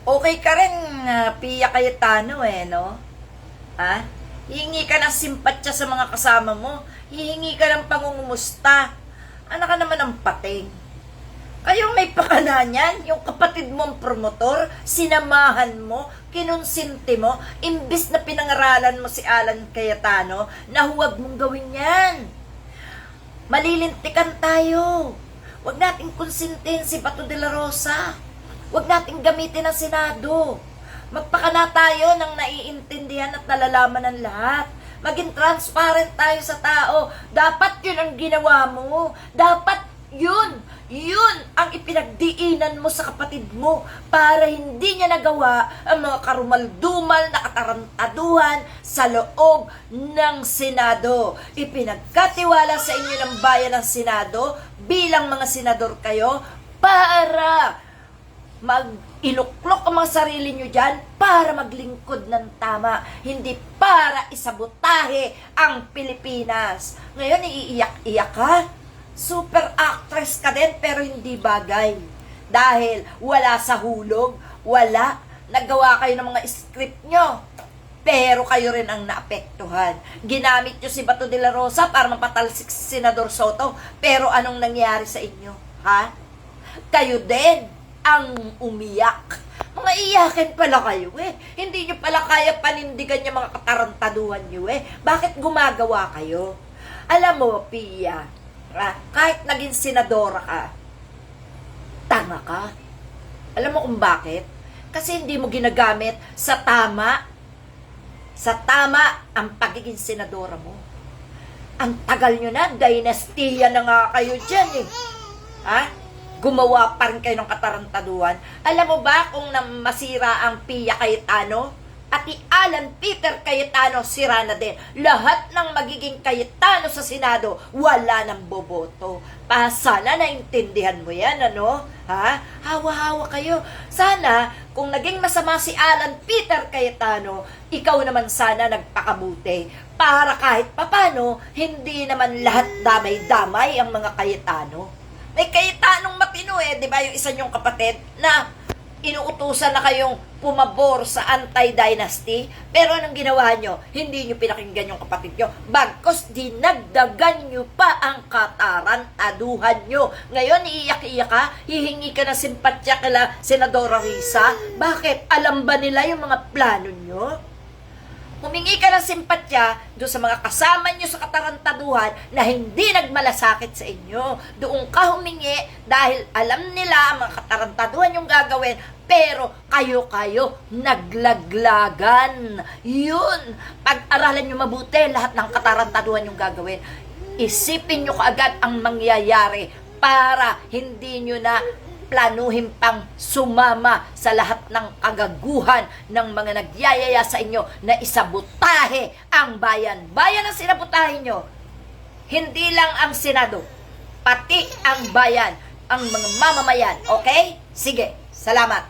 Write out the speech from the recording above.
Okay ka rin, Pia Cayetano no? Ha? Hihingi ka ng simpatya sa mga kasama mo. Hihingi ka ng pangungumusta. Anak ka naman ng pating. Kayo may pakana niyan, yung kapatid mong promotor, sinamahan mo, kinonsinti mo, imbis na pinangaralan mo si Alan Cayetano, na huwag mong gawin yan. Malilintikan tayo. Huwag nating konsintin si Bato de la Rosa. Huwag nating gamitin ang Senado. Magpakana tayo ng naiintindihan at nalalaman ng lahat. Maging transparent tayo sa tao. Dapat yun ang ginawa mo. Dapat yun ang ipinagdiinan mo sa kapatid mo para hindi niya nagawa ang mga karumaldumal na katarantaduhan sa loob ng Senado. Ipinagkatiwala sa inyo ng bayan ng Senado bilang mga senador kayo para mag-iluklok ang mga sarili nyo dyan para maglingkod ng tama, hindi para isabotahe ang Pilipinas. Ngayon, iiyak-iyak ka? Super actress ka din pero hindi bagay. Dahil wala sa hulog, wala. Naggawa kayo ng mga script nyo. Pero kayo rin ang naapektuhan. Ginamit nyo si Bato de la Rosa para mapatalsik si Senador Soto. Pero anong nangyari sa inyo? Ha? Kayo din ang umiyak. Mga iyakin pala kayo Hindi nyo pala kaya panindigan yung mga katarantaduhan nyo Bakit gumagawa kayo? Alam mo, Pia, kahit naging senadora ka, tanga ka. Alam mo kung bakit? Kasi hindi mo ginagamit sa tama ang pagiging senadora mo. Ang tagal nyo na, dinastiya na nga kayo dyan Ha? Gumawa pa rin kayo ng katarantaduhan. Alam mo ba kung masira ang Pia Cayetano? At Alan Peter Cayetano, sira na din. Lahat ng magiging Cayetano sa Senado, wala nang boboto. Sana naintindihan mo yan, Ha? Hawa-hawa kayo. Sana, kung naging masama si Alan Peter Cayetano, ikaw naman sana nagpakabuti. Para kahit papano, hindi naman lahat damay-damay ang mga Cayetano. May Cayetanong matino di ba yung isa niyong kapatid na inuutusan na kayong pumabor sa anti-dynasty, pero anong ginawa nyo? Hindi nyo pinakinggan yung kapatid nyo. Bagkos dinagdagan nyo pa ang katarantaduhan nyo. Ngayon, iiyak-iyak ka, hihingi ka ng simpatya kala Senadora Risa. Bakit? Alam ba nila yung mga plano nyo? Humingi ka ng simpatya doon sa mga kasama nyo sa katarantaduhan na hindi nagmalasakit sa inyo. Doon ka humingi dahil alam nila ang mga katarantaduhan yung gagawin, pero kayo naglaglagan. Yun. Pag-aralan nyo mabuti lahat ng katarantaduhan yung gagawin. Isipin nyo kaagad ang mangyayari para hindi nyo na planuhin pang sumama sa lahat ng kagaguhan ng mga nagyayaya sa inyo na isabotahe ang bayan. Bayan ang sinabotahe nyo. Hindi lang ang Senado, pati ang bayan, ang mga mamamayan. Okay? Sige, salamat.